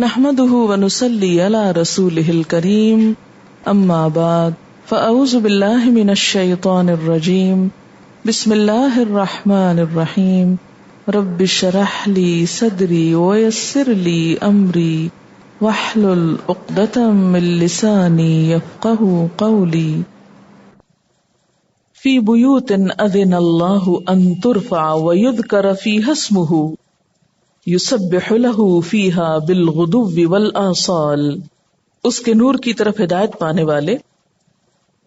نحمده ونصلي على رسوله الكريم اما بعد فاعوذ بالله من الشيطان الرجيم بسم الله الرحمن الرحيم رب اشرح لي صدري ويسر لي امري واحلل عقدة من لساني يفقهوا قولي في بيوت اذن الله ان ترفع ويذكر فيها اسمه یسبح له فیها بالغدو والآصال. اس کے نور کی طرف ہدایت پانے والے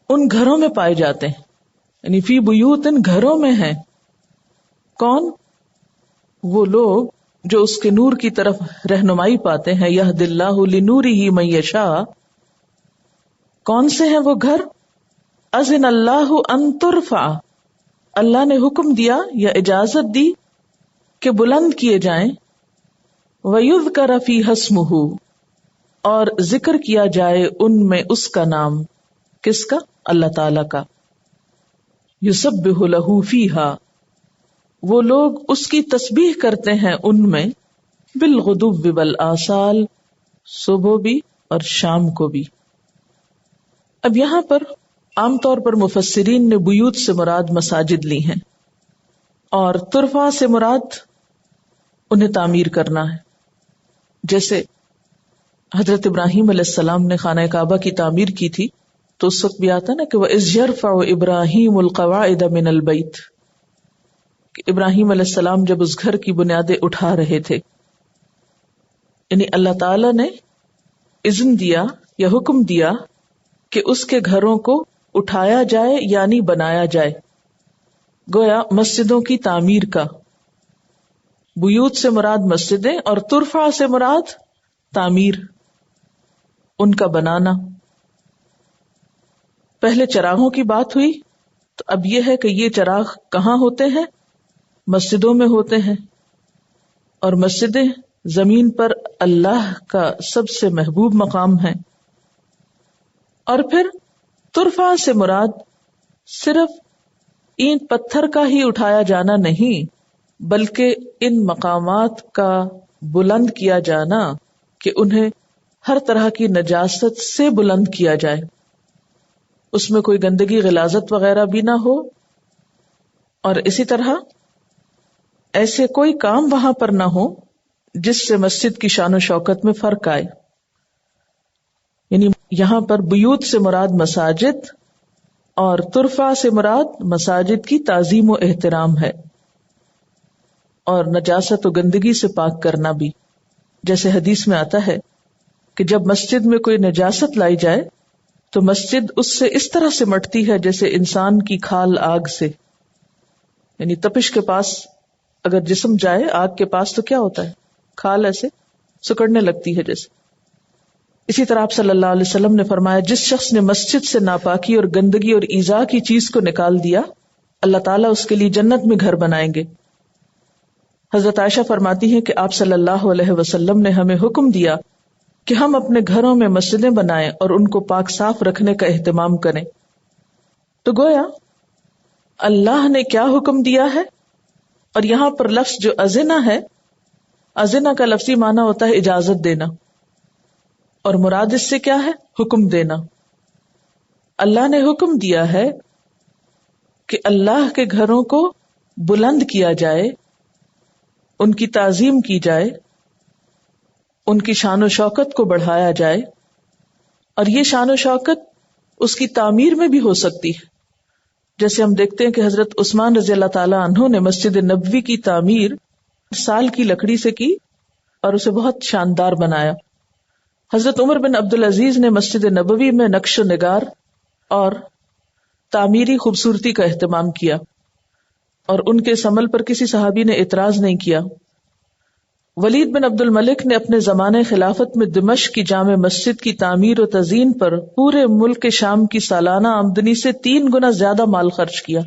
ان گھروں میں پائے جاتے ہیں، یعنی فی بیوت، ان گھروں میں ہیں کون؟ وہ لوگ جو اس کے نور کی طرف رہنمائی پاتے ہیں. یہد اللہ لنورہ من یشاء. کون سے ہیں وہ گھر؟ اذن اللہ ان ترفع، اللہ نے حکم دیا یا اجازت دی کہ بلند کیے جائیں. وَيُذْكَرَ فِيهَا اسْمُهُ، اور ذکر کیا جائے ان میں اس کا نام. کس کا؟ اللہ تعالی کا. يُسَبِّحُ لَهُ فِيهَا، وہ لوگ اس کی تسبیح کرتے ہیں ان میں. بِالْغُدُوِّ وَالْآصَالِ، صبح بھی اور شام کو بھی. اب یہاں پر عام طور پر مفسرین نے بیوت سے مراد مساجد لی ہیں، اور ترفع سے مراد انہیں تعمیر کرنا ہے. جیسے حضرت ابراہیم علیہ السلام نے خانہ کعبہ کی تعمیر کی تھی، تو اس وقت بھی آتا نا کہ وَإِذْ يَرْفَعُ إِبْرَاهِيمُ الْقَوَاعِدَ مِنَ الْبَيْتِ، کہ ابراہیم علیہ السلام جب اس گھر کی بنیادیں اٹھا رہے تھے، یعنی اللہ تعالی نے اذن دیا یا حکم دیا کہ اس کے گھروں کو اٹھایا جائے یعنی بنایا جائے. گویا مسجدوں کی تعمیر کا. بیوت سے مراد مسجدیں اور ترفع سے مراد تعمیر، ان کا بنانا. پہلے چراغوں کی بات ہوئی، تو اب یہ ہے کہ یہ چراغ کہاں ہوتے ہیں؟ مسجدوں میں ہوتے ہیں، اور مسجدیں زمین پر اللہ کا سب سے محبوب مقام ہیں. اور پھر ترفع سے مراد صرف اینٹ پتھر کا ہی اٹھایا جانا نہیں، بلکہ ان مقامات کا بلند کیا جانا کہ انہیں ہر طرح کی نجاست سے بلند کیا جائے. اس میں کوئی گندگی غلاظت وغیرہ بھی نہ ہو، اور اسی طرح ایسے کوئی کام وہاں پر نہ ہو جس سے مسجد کی شان و شوکت میں فرق آئے. یعنی یہاں پر بیوت سے مراد مساجد اور ترفع سے مراد مساجد کی تعظیم و احترام ہے، اور نجاست و گندگی سے پاک کرنا بھی. جیسے حدیث میں آتا ہے کہ جب مسجد میں کوئی نجاست لائی جائے تو مسجد اس سے اس طرح سے مٹتی ہے جیسے انسان کی کھال آگ سے. یعنی تپش کے پاس اگر جسم جائے آگ کے پاس تو کیا ہوتا ہے؟ کھال ایسے سکڑنے لگتی ہے جیسے. اسی طرح آپ صلی اللہ علیہ وسلم نے فرمایا، جس شخص نے مسجد سے ناپاکی اور گندگی اور ایذا کی چیز کو نکال دیا، اللہ تعالیٰ اس کے لیے جنت میں گھر بنائیں گے. حضرت عائشہ فرماتی ہیں کہ آپ صلی اللہ علیہ وسلم نے ہمیں حکم دیا کہ ہم اپنے گھروں میں مسجدیں بنائیں اور ان کو پاک صاف رکھنے کا اہتمام کریں. تو گویا اللہ نے کیا حکم دیا ہے. اور یہاں پر لفظ جو اذنہ ہے، اذنہ کا لفظی معنی ہوتا ہے اجازت دینا، اور مراد اس سے کیا ہے؟ حکم دینا. اللہ نے حکم دیا ہے کہ اللہ کے گھروں کو بلند کیا جائے، ان کی تعظیم کی جائے، ان کی شان و شوکت کو بڑھایا جائے. اور یہ شان و شوکت اس کی تعمیر میں بھی ہو سکتی ہے. جیسے ہم دیکھتے ہیں کہ حضرت عثمان رضی اللہ تعالی عنہ نے مسجد نبوی کی تعمیر سال کی لکڑی سے کی اور اسے بہت شاندار بنایا. حضرت عمر بن عبدالعزیز نے مسجد نبوی میں نقش و نگار اور تعمیری خوبصورتی کا اہتمام کیا، اور ان کے اس عمل پر کسی صحابی نے اعتراض نہیں کیا. ولید بن عبد الملک نے اپنے زمانے خلافت میں دمشق کی جامع مسجد کی تعمیر و تزئین پر پورے ملک شام کی سالانہ آمدنی سے 3 گنا زیادہ مال خرچ کیا،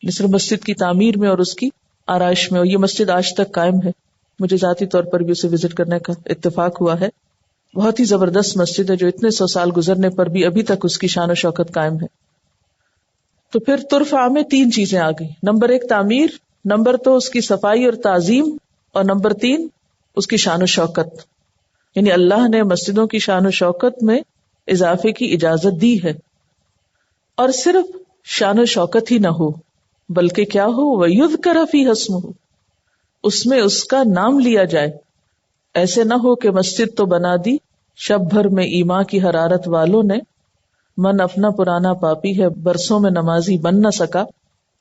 صرف مسجد کی تعمیر میں اور اس کی آرائش میں. اور یہ مسجد آج تک قائم ہے. مجھے ذاتی طور پر بھی اسے وزٹ کرنے کا اتفاق ہوا ہے. بہت ہی زبردست مسجد ہے جو اتنے 100 سال گزرنے پر بھی ابھی تک اس کی شان و شوکت قائم ہے. تو پھر ترفع میں 3 چیزیں آ گئی. نمبر 1 تعمیر، نمبر 2 اس کی صفائی اور تعظیم، اور نمبر 3 اس کی شان و شوکت. یعنی اللہ نے مسجدوں کی شان و شوکت میں اضافے کی اجازت دی ہے، اور صرف شان و شوکت ہی نہ ہو بلکہ کیا ہو، وَيُذْكَرَ فِيهَا اسْمُهُ، اس میں اس کا نام لیا جائے۔ ایسے نہ ہو کہ مسجد تو بنا دی، شب بھر میں ایمان کی حرارت والوں نے، من اپنا پرانا پاپی ہے برسوں میں نمازی بن نہ سکا۔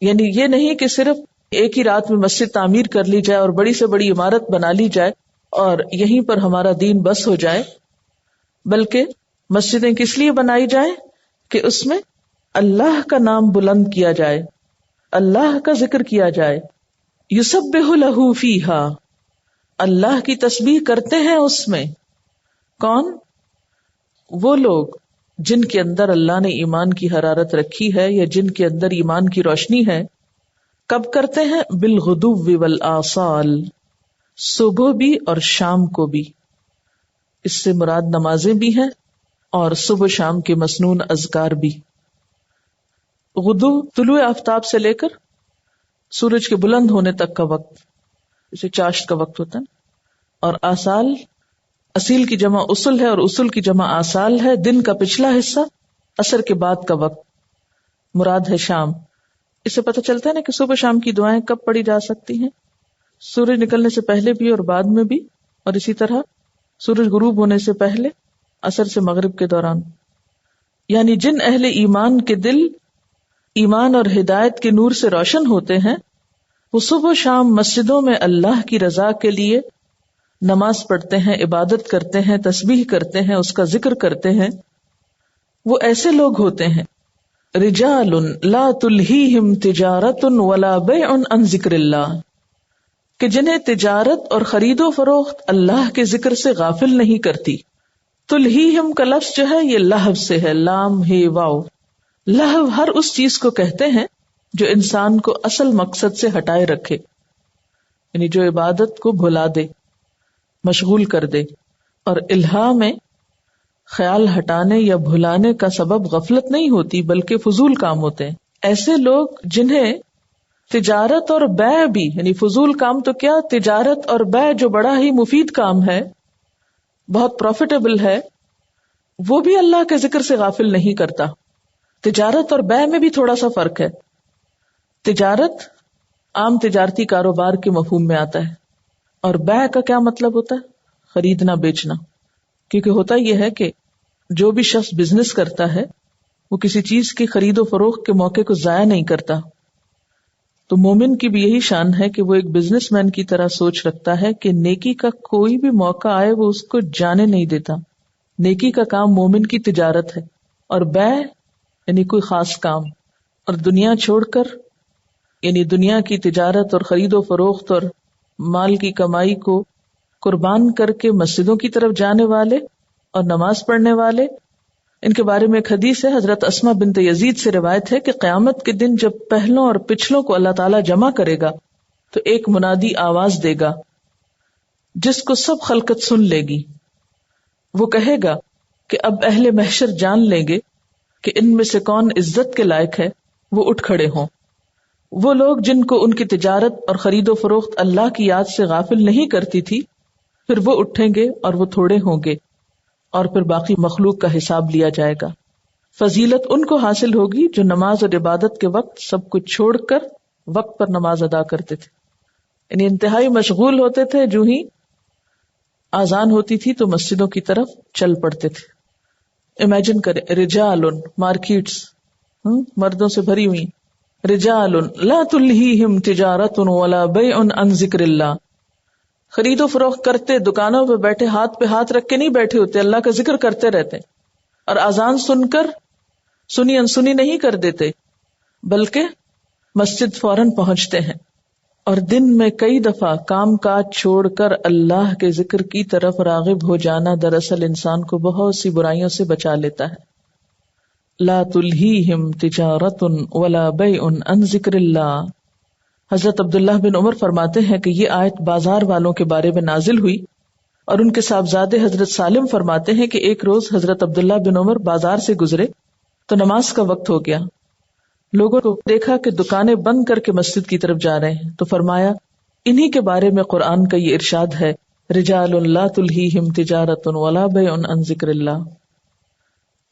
یعنی یہ نہیں کہ صرف ایک ہی رات میں مسجد تعمیر کر لی جائے اور بڑی سے بڑی عمارت بنا لی جائے اور یہیں پر ہمارا دین بس ہو جائے، بلکہ مسجدیں کس لیے بنائی جائیں کہ اس میں اللہ کا نام بلند کیا جائے، اللہ کا ذکر کیا جائے۔ یسبح لہ فیہا، اللہ کی تسبیح کرتے ہیں اس میں۔ کون؟ وہ لوگ جن کے اندر اللہ نے ایمان کی حرارت رکھی ہے یا جن کے اندر ایمان کی روشنی ہے۔ کب کرتے ہیں؟ بالغدو والآصال، صبح بھی اور شام کو بھی۔ اس سے مراد نمازیں بھی ہیں اور صبح شام کے مسنون اذکار بھی۔ غدو طلوع آفتاب سے لے کر سورج کے بلند ہونے تک کا وقت، اسے چاشت کا وقت ہوتا ہے، اور آصال، اصیل کی جمع اصل ہے اور اصل کی جمع آصال ہے، دن کا پچھلا حصہ، عصر کے بعد کا وقت، مراد ہے شام۔ اس سے پتہ چلتا ہے نا کہ صبح شام کی دعائیں کب پڑھی جا سکتی ہیں؟ سورج نکلنے سے پہلے بھی اور بعد میں بھی، اور اسی طرح سورج غروب ہونے سے پہلے، عصر سے مغرب کے دوران۔ یعنی جن اہل ایمان کے دل ایمان اور ہدایت کے نور سے روشن ہوتے ہیں، وہ صبح و شام مسجدوں میں اللہ کی رضا کے لیے نماز پڑھتے ہیں، عبادت کرتے ہیں، تسبیح کرتے ہیں، اس کا ذکر کرتے ہیں۔ وہ ایسے لوگ ہوتے ہیں، رجال لا تلہیہم تجارت ولا بیع عن ذکر اللہ، کہ جنہیں تجارت اور خرید و فروخت اللہ کے ذکر سے غافل نہیں کرتی۔ تلہیہم کا لفظ جو ہے یہ لہو سے ہے، لام ہے واو۔ لہو ہر اس چیز کو کہتے ہیں جو انسان کو اصل مقصد سے ہٹائے رکھے، یعنی جو عبادت کو بھلا دے، مشغول کر دے۔ اور الہا میں خیال ہٹانے یا بھلانے کا سبب غفلت نہیں ہوتی بلکہ فضول کام ہوتے ہیں۔ ایسے لوگ جنہیں تجارت اور بیع بھی، یعنی فضول کام تو کیا، تجارت اور بیع جو بڑا ہی مفید کام ہے، بہت پروفیٹیبل ہے، وہ بھی اللہ کے ذکر سے غافل نہیں کرتا۔ تجارت اور بیع میں بھی تھوڑا سا فرق ہے۔ تجارت عام تجارتی کاروبار کے مفہوم میں آتا ہے، اور بیع کا کیا مطلب ہوتا ہے؟ خریدنا بیچنا۔ کیونکہ ہوتا یہ ہے کہ جو بھی شخص بزنس کرتا ہے وہ کسی چیز کی خرید و فروخت کے موقع کو ضائع نہیں کرتا۔ تو مومن کی بھی یہی شان ہے کہ وہ ایک بزنس مین کی طرح سوچ رکھتا ہے کہ نیکی کا کوئی بھی موقع آئے وہ اس کو جانے نہیں دیتا۔ نیکی کا کام مومن کی تجارت ہے، اور بیع یعنی کوئی خاص کام، اور دنیا چھوڑ کر، یعنی دنیا کی تجارت اور خرید و فروخت اور مال کی کمائی کو قربان کر کے مسجدوں کی طرف جانے والے اور نماز پڑھنے والے، ان کے بارے میں ایک حدیث ہے، حضرت اسماء بنت یزید سے روایت ہے کہ قیامت کے دن جب پہلوں اور پچھلوں کو اللہ تعالیٰ جمع کرے گا تو ایک منادی آواز دے گا جس کو سب خلقت سن لے گی۔ وہ کہے گا کہ اب اہل محشر جان لیں گے کہ ان میں سے کون عزت کے لائق ہے، وہ اٹھ کھڑے ہوں۔ وہ لوگ جن کو ان کی تجارت اور خرید و فروخت اللہ کی یاد سے غافل نہیں کرتی تھی، پھر وہ اٹھیں گے اور وہ تھوڑے ہوں گے، اور پھر باقی مخلوق کا حساب لیا جائے گا۔ فضیلت ان کو حاصل ہوگی جو نماز اور عبادت کے وقت سب کچھ چھوڑ کر وقت پر نماز ادا کرتے تھے، یعنی انتہائی مشغول ہوتے تھے، جو ہی آذان ہوتی تھی تو مسجدوں کی طرف چل پڑتے تھے۔ امیجن کریں، رجال، مارکیٹس مردوں سے بھری ہوئی، رجال لا تلہیہم تجارت ولا بیع عن ذکر اللہ، خرید و فروخت کرتے، دکانوں پہ بیٹھے ہاتھ پہ ہاتھ رکھ کے نہیں بیٹھے ہوتے، اللہ کا ذکر کرتے رہتے، اور اذان سن کر سنی انسنی نہیں کر دیتے، بلکہ مسجد فوراً پہنچتے ہیں، اور دن میں کئی دفعہ کام کاج چھوڑ کر اللہ کے ذکر کی طرف راغب ہو جانا دراصل انسان کو بہت سی برائیوں سے بچا لیتا ہے۔ لا تلہیہم تجارت ولا بیع عن ذکر اللہ۔ حضرت عبداللہ بن عمر فرماتے ہیں کہ یہ آیت بازار والوں کے بارے میں نازل ہوئی، اور ان کے صاحبزادے حضرت سالم فرماتے ہیں کہ ایک روز حضرت عبداللہ بن عمر بازار سے گزرے تو نماز کا وقت ہو گیا۔ لوگوں کو دیکھا کہ دکانیں بند کر کے مسجد کی طرف جا رہے ہیں، تو فرمایا انہی کے بارے میں قرآن کا یہ ارشاد ہے رجال لا تلہیہم تجارۃ ولا بیع عن ذکر اللہ.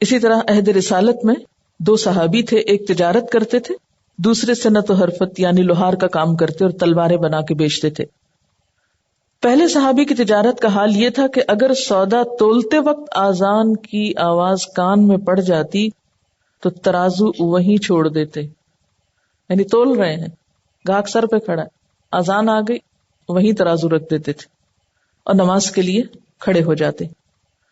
اسی طرح عہد رسالت میں 2 صحابی تھے، ایک تجارت کرتے تھے، دوسرے صنعت و حرفت یعنی لوہار کا کام کرتے اور تلواریں بنا کے بیچتے تھے. پہلے صحابی کی تجارت کا حال یہ تھا کہ اگر سودا تولتے وقت آذان کی آواز کان میں پڑ جاتی تو ترازو وہیں چھوڑ دیتے، یعنی تول رہے ہیں، گاہک سر پہ کھڑا ہے، آذان آ گئی، وہیں ترازو رکھ دیتے تھے اور نماز کے لیے کھڑے ہو جاتے.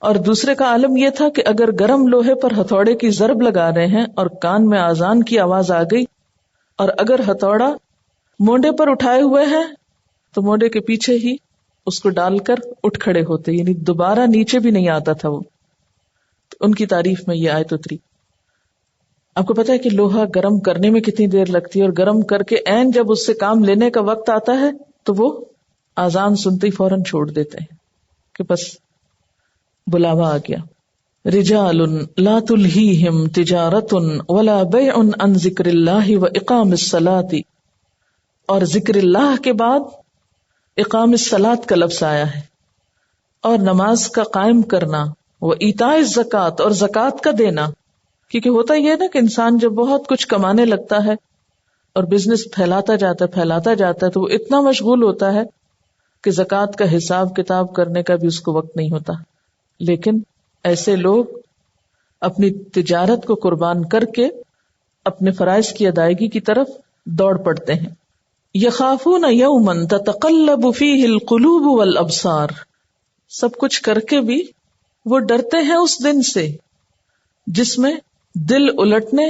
اور دوسرے کا عالم یہ تھا کہ اگر گرم لوہے پر ہتھوڑے کی ضرب لگا رہے ہیں اور کان میں آذان کی آواز آ گئی اور اگر ہتھوڑا مونڈے پر اٹھائے ہوئے ہیں تو مونڈے کے پیچھے ہی اس کو ڈال کر اٹھ کھڑے ہوتے، یعنی دوبارہ نیچے بھی نہیں آتا تھا وہ. تو ان کی تعریف میں یہ آیت اتری. آپ کو پتا ہے کہ لوہا گرم کرنے میں کتنی دیر لگتی ہے، اور گرم کر کے عین جب اس سے کام لینے کا وقت آتا ہے تو وہ آذان سنتے ہی فوراً چھوڑ دیتے ہیں کہ بس بلاوا آ گیا. رجال لا تلہیہم تجارت ولا بیع عن ذکر اللہ واقام الصلاۃ. اور ذکر اللہ کے بعد اقام الصلاۃ کا لفظ آیا ہے، اور نماز کا قائم کرنا، وایتاء الزکوٰۃ اور زکوٰۃ کا دینا. کیونکہ ہوتا یہ ہے نا کہ انسان جب بہت کچھ کمانے لگتا ہے اور بزنس پھیلاتا جاتا ہے تو وہ اتنا مشغول ہوتا ہے کہ زکوٰۃ کا حساب کتاب کرنے کا بھی اس کو وقت نہیں ہوتا. لیکن ایسے لوگ اپنی تجارت کو قربان کر کے اپنے فرائض کی ادائیگی کی طرف دوڑ پڑتے ہیں. یخافون یوما تتقلب فیہ القلوب والابصار. سب کچھ کر کے بھی وہ ڈرتے ہیں اس دن سے جس میں دل الٹنے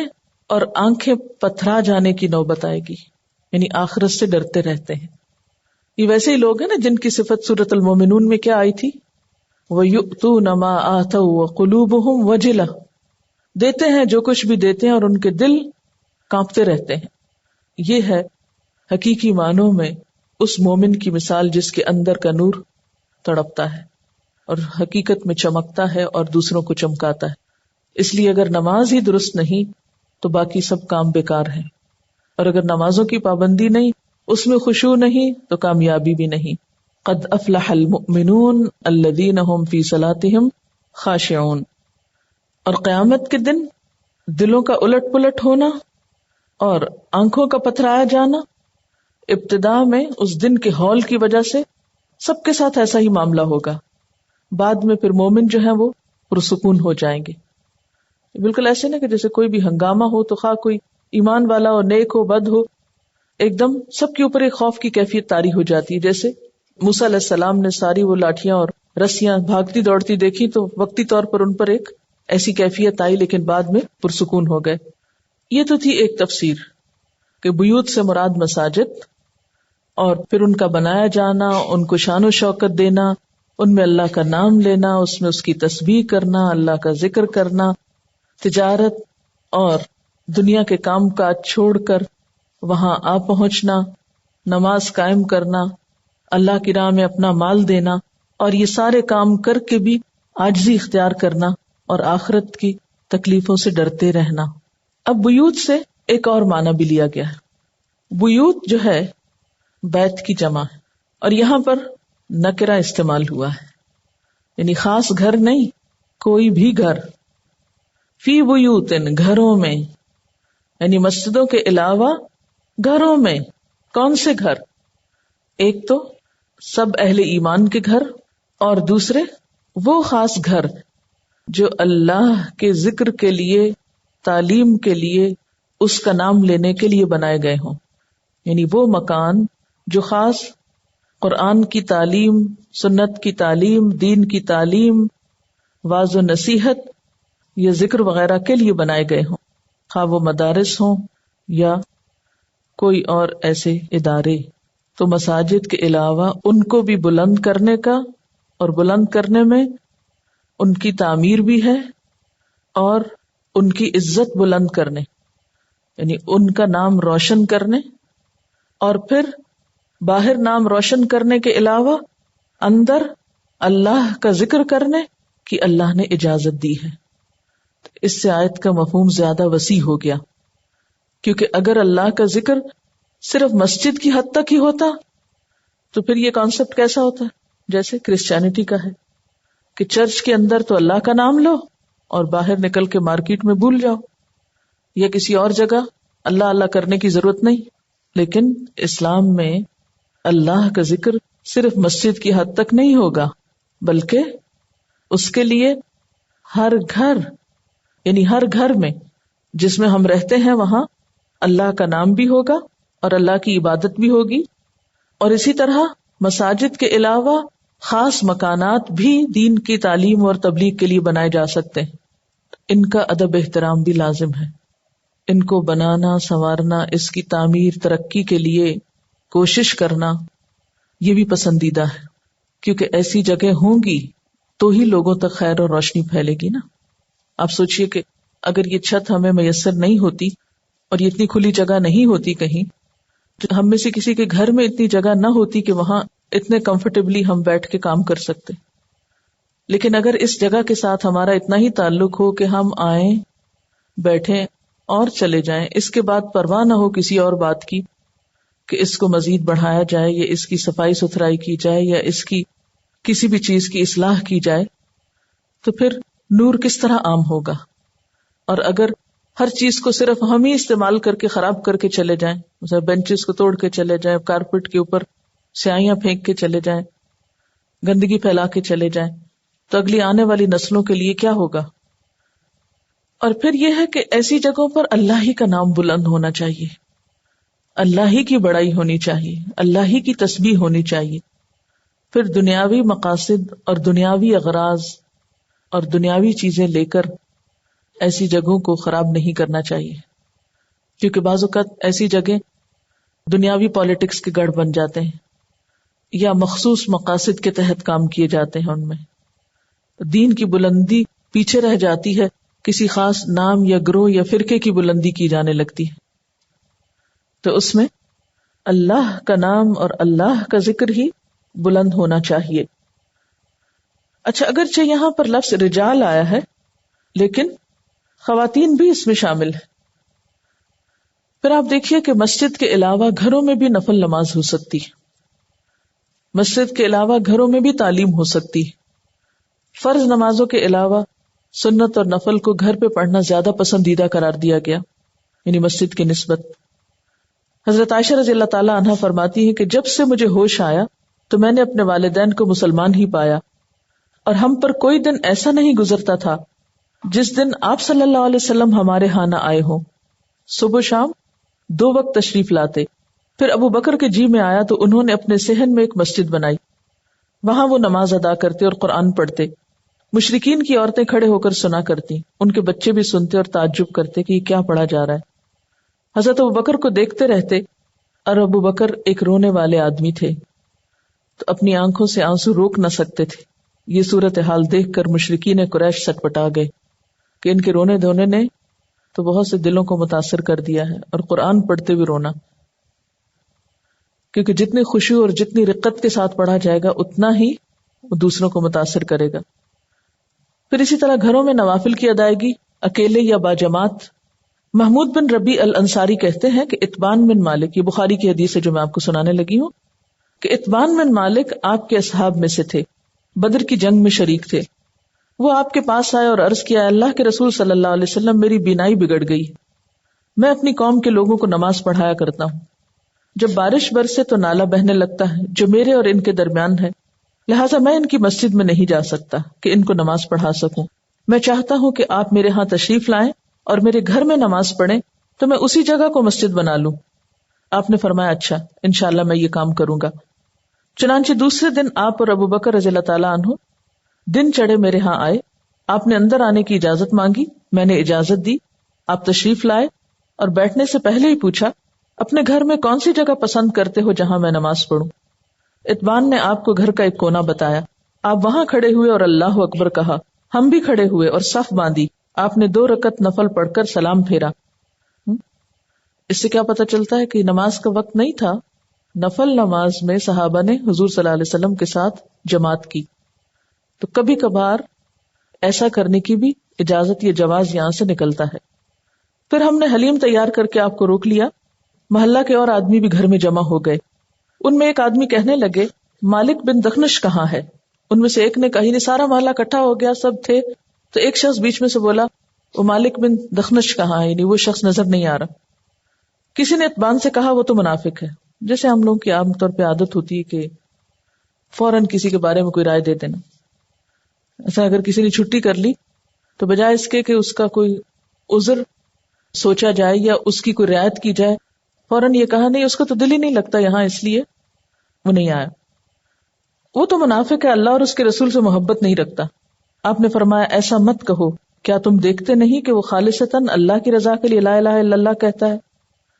اور آنکھیں پتھرا جانے کی نوبت آئے گی، یعنی آخرت سے ڈرتے رہتے ہیں. یہ ویسے ہی لوگ ہیں نا جن کی صفت سورۃ المومنون میں کیا آئی تھی، وَيُؤْتُونَ مَا آتَوْا وَقُلُوبُهُمْ وَجِلَةٌ. دیتے ہیں جو کچھ بھی دیتے ہیں اور ان کے دل کانپتے رہتے ہیں. یہ ہے حقیقی معنوں میں اس مومن کی مثال جس کے اندر کا نور تڑپتا ہے اور حقیقت میں چمکتا ہے اور دوسروں کو چمکاتا ہے. اس لیے اگر نماز ہی درست نہیں تو باقی سب کام بیکار ہیں، اور اگر نمازوں کی پابندی نہیں، اس میں خشوع نہیں تو کامیابی بھی نہیں. قد افلح المؤمنون الذین هم فی صلاتهم خاشعون. اور قیامت کے دن دلوں کا الٹ پلٹ ہونا اور آنکھوں کا پتھرایا جانا ابتدا میں اس دن کے ہول کی وجہ سے سب کے ساتھ ایسا ہی معاملہ ہوگا. بعد میں پھر مومن جو ہیں وہ پرسکون ہو جائیں گے. بالکل ایسے نا کہ جیسے کوئی بھی ہنگامہ ہو تو خواہ کوئی ایمان والا ہو، نیک ہو، بد ہو، ایک دم سب کے اوپر ایک خوف کی کیفیت طاری ہو جاتی ہے. جیسے موسیٰ علیہ السلام نے ساری وہ لاٹھیاں اور رسیاں بھاگتی دوڑتی دیکھی تو وقتی طور پر ان پر ایک ایسی کیفیت آئی، لیکن بعد میں پرسکون ہو گئے. یہ تو تھی ایک تفسیر کہ بیوت سے مراد مساجد، اور پھر ان کا بنایا جانا، ان کو شان و شوکت دینا، ان میں اللہ کا نام لینا، اس میں اس کی تسبیح کرنا، اللہ کا ذکر کرنا، تجارت اور دنیا کے کام کاج چھوڑ کر وہاں آ پہنچنا، نماز قائم کرنا، اللہ کی راہ میں اپنا مال دینا، اور یہ سارے کام کر کے بھی عاجزی اختیار کرنا اور آخرت کی تکلیفوں سے ڈرتے رہنا. اب بیوت سے ایک اور معنی بھی لیا گیا ہے. بیوت جو ہے بیت کی جمع ہے، اور یہاں پر نکرہ استعمال ہوا ہے، یعنی خاص گھر نہیں، کوئی بھی گھر. فی بیوتن، گھروں میں، یعنی مسجدوں کے علاوہ گھروں میں. کون سے گھر؟ ایک تو سب اہل ایمان کے گھر، اور دوسرے وہ خاص گھر جو اللہ کے ذکر کے لیے، تعلیم کے لیے، اس کا نام لینے کے لیے بنائے گئے ہوں. یعنی وہ مکان جو خاص قرآن کی تعلیم، سنت کی تعلیم، دین کی تعلیم، واعظ و نصیحت یا ذکر وغیرہ کے لیے بنائے گئے ہوں، خواہ وہ مدارس ہوں یا کوئی اور ایسے ادارے. تو مساجد کے علاوہ ان کو بھی بلند کرنے کا، اور بلند کرنے میں ان کی تعمیر بھی ہے، اور ان کی عزت بلند کرنے، یعنی ان کا نام روشن کرنے، اور پھر باہر نام روشن کرنے کے علاوہ اندر اللہ کا ذکر کرنے کی اللہ نے اجازت دی ہے. اس سے آیت کا مفہوم زیادہ وسیع ہو گیا، کیونکہ اگر اللہ کا ذکر صرف مسجد کی حد تک ہی ہوتا تو پھر یہ کانسیپٹ کیسا ہوتا ہے جیسے کرسچینٹی کا ہے کہ چرچ کے اندر تو اللہ کا نام لو اور باہر نکل کے مارکیٹ میں بھول جاؤ، یا کسی اور جگہ اللہ اللہ کرنے کی ضرورت نہیں. لیکن اسلام میں اللہ کا ذکر صرف مسجد کی حد تک نہیں ہوگا، بلکہ اس کے لیے ہر گھر، یعنی ہر گھر میں جس میں ہم رہتے ہیں وہاں اللہ کا نام بھی ہوگا اور اللہ کی عبادت بھی ہوگی. اور اسی طرح مساجد کے علاوہ خاص مکانات بھی دین کی تعلیم اور تبلیغ کے لیے بنائے جا سکتے ہیں. ان کا ادب احترام بھی لازم ہے. ان کو بنانا، سنوارنا، اس کی تعمیر، ترقی کے لیے کوشش کرنا، یہ بھی پسندیدہ ہے، کیونکہ ایسی جگہ ہوں گی تو ہی لوگوں تک خیر اور روشنی پھیلے گی نا. آپ سوچئے کہ اگر یہ چھت ہمیں میسر نہیں ہوتی اور یہ اتنی کھلی جگہ نہیں ہوتی، کہیں ہم میں سے کسی کے گھر میں اتنی جگہ نہ ہوتی کہ وہاں اتنے کمفرٹیبلی ہم بیٹھ کے کام کر سکتے، لیکن اگر اس جگہ کے ساتھ ہمارا اتنا ہی تعلق ہو کہ ہم آئیں، بیٹھیں اور چلے جائیں، اس کے بعد پرواہ نہ ہو کسی اور بات کی کہ اس کو مزید بڑھایا جائے یا اس کی صفائی ستھرائی کی جائے یا اس کی کسی بھی چیز کی اصلاح کی جائے، تو پھر نور کس طرح عام ہوگا؟ اور اگر ہر چیز کو صرف ہم ہی استعمال کر کے خراب کر کے چلے جائیں، مثلا بینچز کو توڑ کے چلے جائیں، کارپیٹ کے اوپر سیاہیاں پھینک کے چلے جائیں، گندگی پھیلا کے چلے جائیں، تو اگلی آنے والی نسلوں کے لیے کیا ہوگا؟ اور پھر یہ ہے کہ ایسی جگہوں پر اللہ ہی کا نام بلند ہونا چاہیے، اللہ ہی کی بڑائی ہونی چاہیے، اللہ ہی کی تسبیح ہونی چاہیے. پھر دنیاوی مقاصد اور دنیاوی اغراض اور دنیاوی چیزیں لے کر ایسی جگہوں کو خراب نہیں کرنا چاہیے، کیونکہ بعض اوقات ایسی جگہ دنیاوی پالیٹکس کے گڑھ بن جاتے ہیں یا مخصوص مقاصد کے تحت کام کیے جاتے ہیں. ان میں دین کی بلندی پیچھے رہ جاتی ہے، کسی خاص نام یا گروہ یا فرقے کی بلندی کی جانے لگتی ہے. تو اس میں اللہ کا نام اور اللہ کا ذکر ہی بلند ہونا چاہیے. اچھا، اگرچہ یہاں پر لفظ رجال آیا ہے لیکن خواتین بھی اس میں شامل ہے. پھر آپ دیکھیے کہ مسجد کے علاوہ گھروں میں بھی نفل نماز ہو سکتی ہے، مسجد کے علاوہ گھروں میں بھی تعلیم ہو سکتی ہے. فرض نمازوں کے علاوہ سنت اور نفل کو گھر پہ پڑھنا زیادہ پسندیدہ قرار دیا گیا، یعنی مسجد کی نسبت. حضرت عائشہ رضی اللہ تعالیٰ عنہا فرماتی ہے کہ جب سے مجھے ہوش آیا تو میں نے اپنے والدین کو مسلمان ہی پایا، اور ہم پر کوئی دن ایسا نہیں گزرتا تھا جس دن آپ صلی اللہ علیہ وسلم ہمارے ہاں نہ آئے ہوں. صبح شام 2 وقت تشریف لاتے. پھر ابو بکر کے جی میں آیا تو انہوں نے اپنے صحن میں ایک مسجد بنائی، وہاں وہ نماز ادا کرتے اور قرآن پڑھتے. مشرکین کی عورتیں کھڑے ہو کر سنا کرتی، ان کے بچے بھی سنتے اور تعجب کرتے کہ یہ کیا پڑھا جا رہا ہے. حضرت ابو بکر کو دیکھتے رہتے، اور ابو بکر ایک رونے والے آدمی تھے تو اپنی آنکھوں سے آنسو روک نہ سکتے تھے. یہ صورتحال دیکھ کر مشرکین قریش سٹپٹا گئے کہ ان کے رونے دھونے نے تو بہت سے دلوں کو متاثر کر دیا ہے، اور قرآن پڑھتے ہوئے رونا، کیونکہ جتنی خشوع اور جتنی رقت کے ساتھ پڑھا جائے گا اتنا ہی وہ دوسروں کو متاثر کرے گا. پھر اسی طرح گھروں میں نوافل کی ادائیگی اکیلے یا باجماعت. محمود بن ربیع الانصاری کہتے ہیں کہ اتبان بن مالک، یہ بخاری کی حدیث ہے جو میں آپ کو سنانے لگی ہوں، کہ اتبان بن مالک آپ کے اصحاب میں سے تھے، بدر کی جنگ میں شریک تھے. وہ آپ کے پاس آئے اور عرض کیا، اللہ کے رسول صلی اللہ علیہ وسلم میری بینائی بگڑ گئی، میں اپنی قوم کے لوگوں کو نماز پڑھایا کرتا ہوں. جب بارش برسے تو نالا بہنے لگتا ہے جو میرے اور ان کے درمیان ہے، لہٰذا میں ان کی مسجد میں نہیں جا سکتا کہ ان کو نماز پڑھا سکوں. میں چاہتا ہوں کہ آپ میرے ہاں تشریف لائیں اور میرے گھر میں نماز پڑھیں تو میں اسی جگہ کو مسجد بنا لوں. آپ نے فرمایا اچھا، انشاءاللہ میں یہ کام کروں گا. چنانچہ دوسرے دن آپ اور ابو بکر رضی اللہ تعالیٰ عنہ دن چڑھے میرے ہاں آئے. آپ نے اندر آنے کی اجازت مانگی، میں نے اجازت دی. آپ تشریف لائے اور بیٹھنے سے پہلے ہی پوچھا، اپنے گھر میں کون سی جگہ پسند کرتے ہو جہاں میں نماز پڑھوں؟ اتبان نے آپ کو گھر کا ایک کونا بتایا. آپ وہاں کھڑے ہوئے اور اللہ اکبر کہا. ہم بھی کھڑے ہوئے اور صف باندھی. آپ نے 2 رکعت نفل پڑھ کر سلام پھیرا. اس سے کیا پتہ چلتا ہے کہ نماز کا وقت نہیں تھا. نفل نماز میں صحابہ نے حضور صلی اللہ علیہ وسلم کے ساتھ جماعت کی. تو کبھی کبھار ایسا کرنے کی بھی اجازت یا جواز یہاں سے نکلتا ہے. پھر ہم نے حلیم تیار کر کے آپ کو روک لیا. محلہ کے اور آدمی بھی گھر میں جمع ہو گئے. ان میں ایک آدمی کہنے لگے، مالک بن دخنش کہاں ہے؟ ان میں سے ایک نے کہا، نہیں سارا محلہ اکٹھا ہو گیا، سب تھے، تو ایک شخص بیچ میں سے بولا وہ مالک بن دخنش کہاں ہے، یعنی وہ شخص نظر نہیں آ رہا۔ کسی نے اتبان سے کہا وہ تو منافق ہے۔ جیسے ہم لوگوں کی عام طور پہ عادت ہوتی ہے کہ فوراً کسی کے بارے میں کوئی رائے دے دینا۔ ایسا اگر کسی نے چھٹی کر لی تو بجائے اس کے کہ اس کا کوئی عذر سوچا جائے یا اس کی کوئی رعایت کی جائے، فوراً یہ کہا نہیں اس کو تو دل ہی نہیں لگتا یہاں، اس لیے وہ نہیں آیا۔ وہ تو منافق ہے، اللہ اور اس کے رسول سے محبت نہیں رکھتا۔ آپ نے فرمایا ایسا مت کہو، کیا تم دیکھتے نہیں کہ وہ خالصتاً اللہ کی رضا کے لیے لا الہ الا اللہ کہتا ہے؟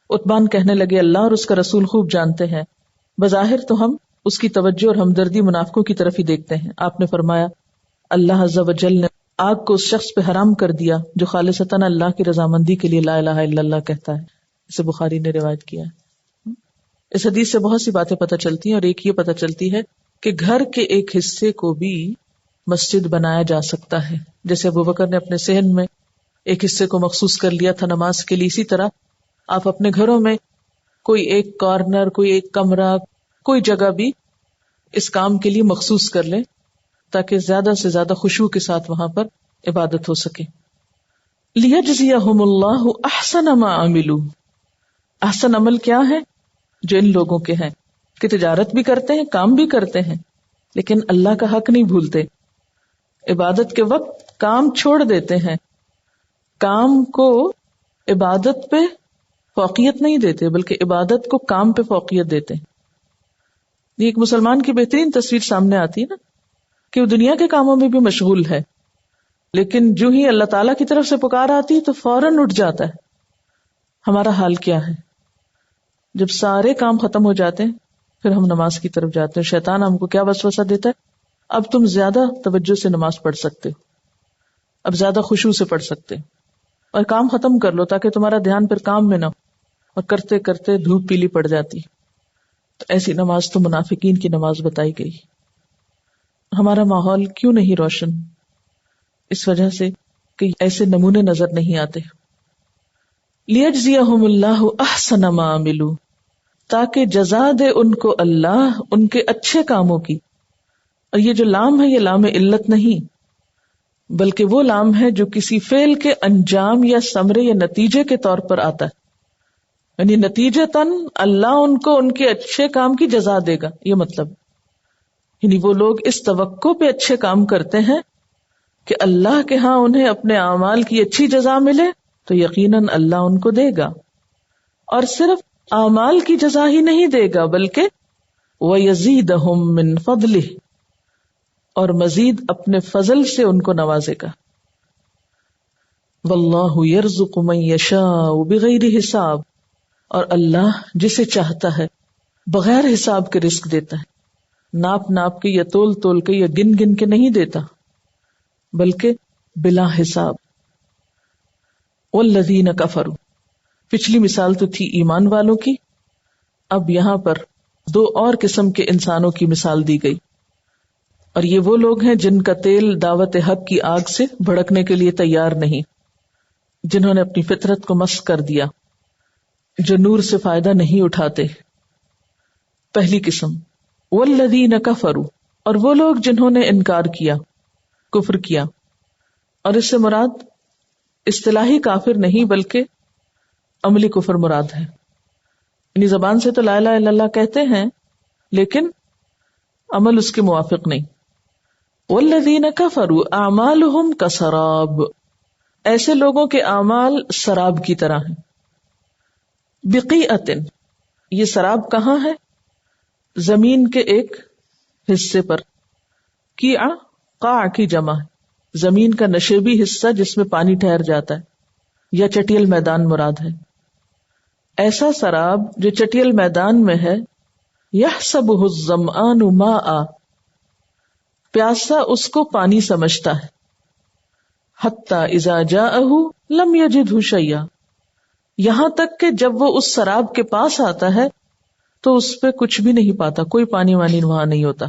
عتبان کہنے لگے اللہ اور اس کا رسول خوب جانتے ہیں، بظاہر تو ہم اس کی توجہ اور ہمدردی منافقوں کی طرف ہی دیکھتے ہیں۔ آپ نے فرمایا اللہ عز و جل نے آگ کو اس شخص پہ حرام کر دیا جو خالصتاً اللہ کی رضامندی کے لیے لا الہ الا اللہ کہتا ہے۔ اسے بخاری نے روایت کیا ہے۔ اس حدیث سے بہت سی باتیں پتہ چلتی ہیں، اور ایک یہ پتہ چلتی ہے کہ گھر کے ایک حصے کو بھی مسجد بنایا جا سکتا ہے، جیسے ابوبکر نے اپنے صحن میں ایک حصے کو مخصوص کر لیا تھا نماز کے لیے، اسی طرح آپ اپنے گھروں میں کوئی ایک کارنر، کوئی ایک کمرہ، کوئی جگہ بھی اس کام کے لیے مخصوص کر لیں تاکہ زیادہ سے زیادہ خشوع کے ساتھ وہاں پر عبادت ہو سکے۔ لِيَجْزِيَهُمُ اللَّهُ أَحْسَنَ مَا عَمِلُوا، احسن عمل کیا ہے جو ان لوگوں کے ہیں کہ تجارت بھی کرتے ہیں، کام بھی کرتے ہیں، لیکن اللہ کا حق نہیں بھولتے، عبادت کے وقت کام چھوڑ دیتے ہیں، کام کو عبادت پہ فوقیت نہیں دیتے بلکہ عبادت کو کام پہ فوقیت دیتے ہیں۔ یہ ایک مسلمان کی بہترین تصویر سامنے آتی ہے نا کہ وہ دنیا کے کاموں میں بھی مشغول ہے، لیکن جو ہی اللہ تعالیٰ کی طرف سے پکار آتی تو فوراً اٹھ جاتا ہے۔ ہمارا حال کیا ہے؟ جب سارے کام ختم ہو جاتے ہیں پھر ہم نماز کی طرف جاتے ہیں، شیطان ہم کو کیا وسوسہ دیتا ہے، اب تم زیادہ توجہ سے نماز پڑھ سکتے ہو، اب زیادہ خشوع سے پڑھ سکتے ہو، اور کام ختم کر لو تاکہ تمہارا دھیان پھر کام میں نہ ہو، اور کرتے کرتے دھوپ پیلی پڑ جاتی۔ تو ایسی نماز تو منافقین کی نماز بتائی گئی۔ ہمارا ماحول کیوں نہیں روشن؟ اس وجہ سے کہ ایسے نمونے نظر نہیں آتے۔ لِيَجْزِيَهُمُ اللَّهُ أَحْسَنَ مَا عَمِلُوا، تاکہ جزا دے ان کو اللہ ان کے اچھے کاموں کی۔ اور یہ جو لام ہے یہ لام علت نہیں بلکہ وہ لام ہے جو کسی فعل کے انجام یا ثمرے یا نتیجے کے طور پر آتا ہے، یعنی نتیجتاً اللہ ان کو ان کے اچھے کام کی جزا دے گا، یہ مطلب، یعنی وہ لوگ اس توقع پہ اچھے کام کرتے ہیں کہ اللہ کے ہاں انہیں اپنے اعمال کی اچھی جزا ملے تو یقیناً اللہ ان کو دے گا، اور صرف اعمال کی جزا ہی نہیں دے گا بلکہ وَيَزِيدَهُم مِّن فَضْلِهِ، اور مزید اپنے فضل سے ان کو نوازے گا۔ وَاللَّهُ يَرْزُقُ مَن يَشَاءُ بِغَيْرِ حساب، اور اللہ جسے چاہتا ہے بغیر حساب کے رزق دیتا ہے، ناپ ناپ کے یا تول تول کے یا گن گن کے نہیں دیتا بلکہ بلا حساب۔ والذین کفروا، پچھلی مثال تو تھی ایمان والوں کی، اب یہاں پر دو اور قسم کے انسانوں کی مثال دی گئی، اور یہ وہ لوگ ہیں جن کا تیل دعوت حق کی آگ سے بھڑکنے کے لیے تیار نہیں، جنہوں نے اپنی فطرت کو مسخ کر دیا، جو نور سے فائدہ نہیں اٹھاتے۔ پہلی قسم والذین کفروا، اور وہ لوگ جنہوں نے انکار کیا، کفر کیا، اور اس سے مراد اصطلاحی کافر نہیں بلکہ عملی کفر مراد ہے، یعنی زبان سے تو لا الہ الا اللہ کہتے ہیں لیکن عمل اس کے موافق نہیں۔ والذین کفروا اعمالہم کسراب، ایسے لوگوں کے اعمال سراب کی طرح ہیں۔ بقیعۃ، یہ سراب کہاں ہے؟ زمین کے ایک حصے پر، قیع قاع کی جمع ہے، زمین کا نشیبی حصہ جس میں پانی ٹھہر جاتا ہے، یا چٹیل میدان مراد ہے۔ ایسا سراب جو چٹیل میدان میں ہے، یحسبہ الظمآن ماء، پیاسا اس کو پانی سمجھتا ہے، حتی اذا جاءہ لم یجدہ شیئا، یہاں تک کہ جب وہ اس سراب کے پاس آتا ہے تو اس پہ کچھ بھی نہیں پاتا، کوئی پانی وانی وہاں نہیں ہوتا۔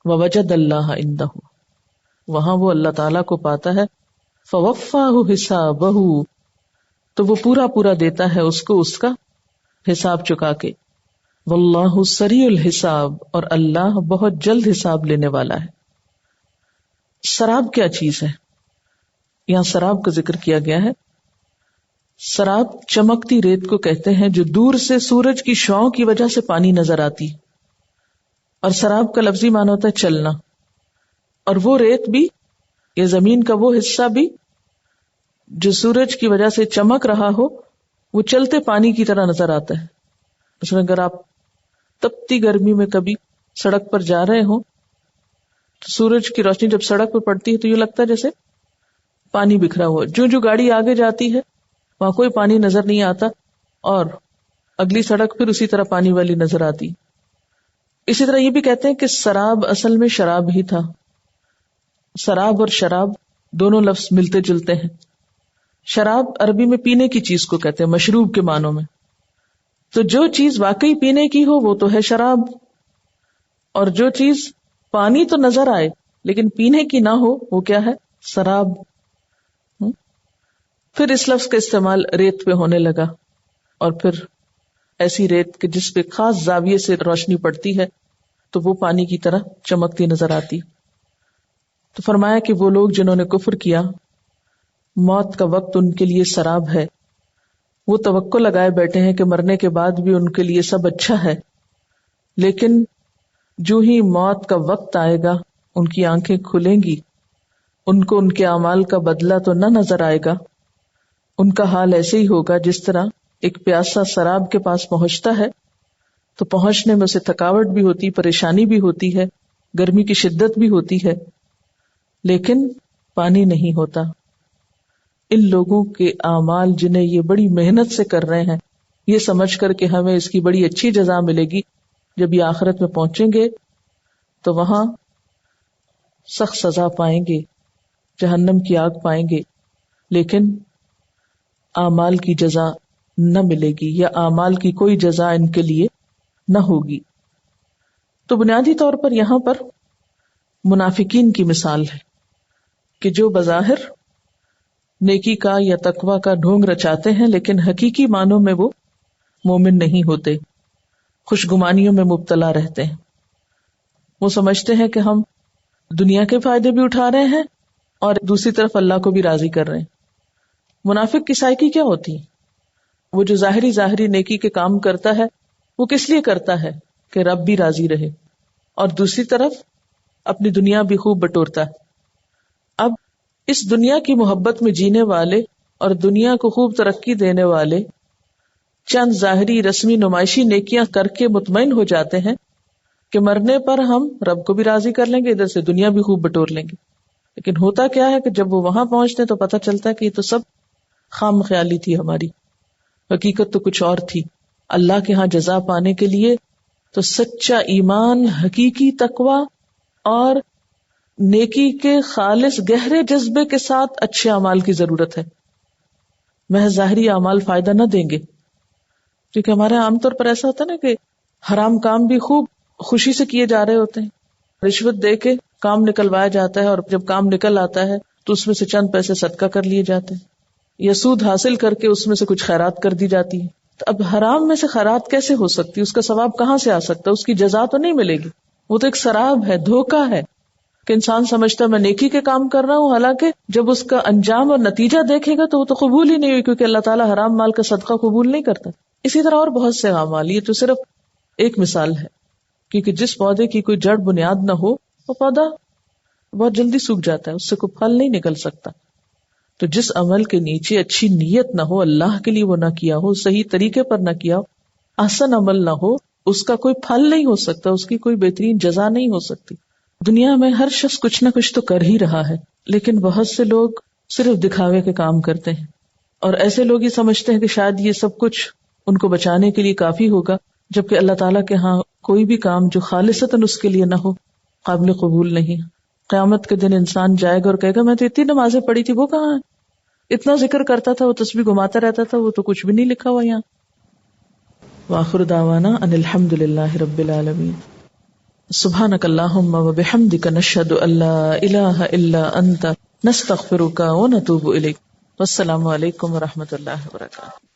ووجد اللہ عندہ، وہاں وہ اللہ تعالیٰ کو پاتا ہے۔ فوفاہ حسابہ، تو وہ پورا پورا دیتا ہے اس کو اس کا حساب چکا کے۔ واللہ سریع الحساب، اور اللہ بہت جلد حساب لینے والا ہے۔ سراب کیا چیز ہے؟ یہاں سراب کا ذکر کیا گیا ہے۔ سراب چمکتی ریت کو کہتے ہیں جو دور سے سورج کی شعاؤں کی وجہ سے پانی نظر آتی، اور سراب کا لفظی معنی ہوتا ہے چلنا، اور وہ ریت بھی یا زمین کا وہ حصہ بھی جو سورج کی وجہ سے چمک رہا ہو وہ چلتے پانی کی طرح نظر آتا ہے۔ مثلا اگر آپ تپتی گرمی میں کبھی سڑک پر جا رہے ہوں تو سورج کی روشنی جب سڑک پر پڑتی ہے تو یہ لگتا ہے جیسے پانی بکھرا ہوا، جو گاڑی آگے جاتی ہے وہاں کوئی پانی نظر نہیں آتا، اور اگلی سڑک پھر اسی طرح پانی والی نظر آتی۔ اسی طرح یہ بھی کہتے ہیں کہ سراب اصل میں شراب ہی تھا۔ سراب اور شراب دونوں لفظ ملتے جلتے ہیں۔ شراب عربی میں پینے کی چیز کو کہتے ہیں، مشروب کے معنوں میں، تو جو چیز واقعی پینے کی ہو وہ تو ہے شراب، اور جو چیز پانی تو نظر آئے لیکن پینے کی نہ ہو وہ کیا ہے؟ سراب۔ پھر اس لفظ کا استعمال ریت پہ ہونے لگا، اور پھر ایسی ریت کہ جس پہ خاص زاویے سے روشنی پڑتی ہے تو وہ پانی کی طرح چمکتی نظر آتی۔ تو فرمایا کہ وہ لوگ جنہوں نے کفر کیا، موت کا وقت ان کے لیے سراب ہے، وہ توقع لگائے بیٹھے ہیں کہ مرنے کے بعد بھی ان کے لیے سب اچھا ہے، لیکن جو ہی موت کا وقت آئے گا ان کی آنکھیں کھلیں گی، ان کو ان کے اعمال کا بدلہ تو نہ نظر آئے گا، ان کا حال ایسے ہی ہوگا جس طرح ایک پیاسا سراب کے پاس پہنچتا ہے تو پہنچنے میں اسے تھکاوٹ بھی ہوتی، پریشانی بھی ہوتی ہے، گرمی کی شدت بھی ہوتی ہے، لیکن پانی نہیں ہوتا۔ ان لوگوں کے اعمال جنہیں یہ بڑی محنت سے کر رہے ہیں، یہ سمجھ کر کہ ہمیں اس کی بڑی اچھی جزا ملے گی، جب یہ آخرت میں پہنچیں گے تو وہاں سخت سزا پائیں گے، جہنم کی آگ پائیں گے، لیکن اعمال کی جزا نہ ملے گی، یا اعمال کی کوئی جزا ان کے لیے نہ ہوگی۔ تو بنیادی طور پر یہاں پر منافقین کی مثال ہے کہ جو بظاہر نیکی کا یا تقوی کا ڈھونگ رچاتے ہیں لیکن حقیقی معنوں میں وہ مومن نہیں ہوتے، خوشگمانیوں میں مبتلا رہتے ہیں۔ وہ سمجھتے ہیں کہ ہم دنیا کے فائدے بھی اٹھا رہے ہیں اور دوسری طرف اللہ کو بھی راضی کر رہے ہیں۔ منافق کی سائیکی کیا ہوتی ہے؟ وہ جو ظاہری نیکی کے کام کرتا ہے وہ کس لیے کرتا ہے؟ کہ رب بھی راضی رہے، اور دوسری طرف اپنی دنیا بھی خوب بٹورتا ہے۔ اب اس دنیا کی محبت میں جینے والے اور دنیا کو خوب ترقی دینے والے چند ظاہری رسمی نمائشی نیکیاں کر کے مطمئن ہو جاتے ہیں کہ مرنے پر ہم رب کو بھی راضی کر لیں گے، ادھر سے دنیا بھی خوب بٹور لیں گے۔ لیکن ہوتا کیا ہے کہ جب وہ وہاں پہنچتے تو پتہ چلتا ہے کہ یہ تو سب خام خیالی تھی، ہماری حقیقت تو کچھ اور تھی۔ اللہ کے ہاں جزا پانے کے لیے تو سچا ایمان، حقیقی تقوی اور نیکی کے خالص گہرے جذبے کے ساتھ اچھے اعمال کی ضرورت ہے۔ محض ظاہری اعمال فائدہ نہ دیں گے، کیونکہ ہمارے عام طور پر ایسا ہوتا ہے نا کہ حرام کام بھی خوب خوشی سے کیے جا رہے ہوتے ہیں، رشوت دے کے کام نکلوایا جاتا ہے، اور جب کام نکل آتا ہے تو اس میں سے چند پیسے صدقہ کر لیے جاتے ہیں، یا سود حاصل کر کے اس میں سے کچھ خیرات کر دی جاتی ہے۔ تو اب حرام میں سے خیرات کیسے ہو سکتی؟ اس کا ثواب کہاں سے آ سکتا ہے؟ اس کی جزا تو نہیں ملے گی، وہ تو ایک سراب ہے، دھوکہ ہے کہ انسان سمجھتا ہے میں نیکی کے کام کر رہا ہوں، حالانکہ جب اس کا انجام اور نتیجہ دیکھے گا تو وہ تو قبول ہی نہیں ہوئی، کیونکہ اللہ تعالیٰ حرام مال کا صدقہ قبول نہیں کرتا۔ اسی طرح اور بہت سے اعمال، یہ تو صرف ایک مثال ہے، کیونکہ جس پودے کی کوئی جڑ بنیاد نہ ہو وہ پودا بہت جلدی سوکھ جاتا ہے، اس سے کوئی پھل نہیں نکل سکتا۔ تو جس عمل کے نیچے اچھی نیت نہ ہو، اللہ کے لیے وہ نہ کیا ہو، صحیح طریقے پر نہ کیا ہو، احسن عمل نہ ہو، اس کا کوئی پھل نہیں ہو سکتا، اس کی کوئی بہترین جزا نہیں ہو سکتی۔ دنیا میں ہر شخص کچھ نہ کچھ تو کر ہی رہا ہے، لیکن بہت سے لوگ صرف دکھاوے کے کام کرتے ہیں، اور ایسے لوگ ہی سمجھتے ہیں کہ شاید یہ سب کچھ ان کو بچانے کے لیے کافی ہوگا، جبکہ اللہ تعالیٰ کے ہاں کوئی بھی کام جو خالصتاً اس کے لیے نہ ہو قابل قبول نہیں۔ قیامت کے دن انسان جائے گا اور کہے گا میں تو اتنی نمازیں پڑھی تھی، وہ کہاں ہے؟ اتنا ذکر کرتا تھا، وہ تسبیح گھماتا رہتا تھا، وہ تو کچھ بھی نہیں لکھا ہوا یہاں۔ وآخر دعوانا ان الحمد للہ رب العالمین۔ سبحانک اللہم وبحمدک نشہد ان لا الہ الا انت نستغفرک ونتوب الیک۔ والسلام علیکم ورحمۃ اللہ وبرکاتہ۔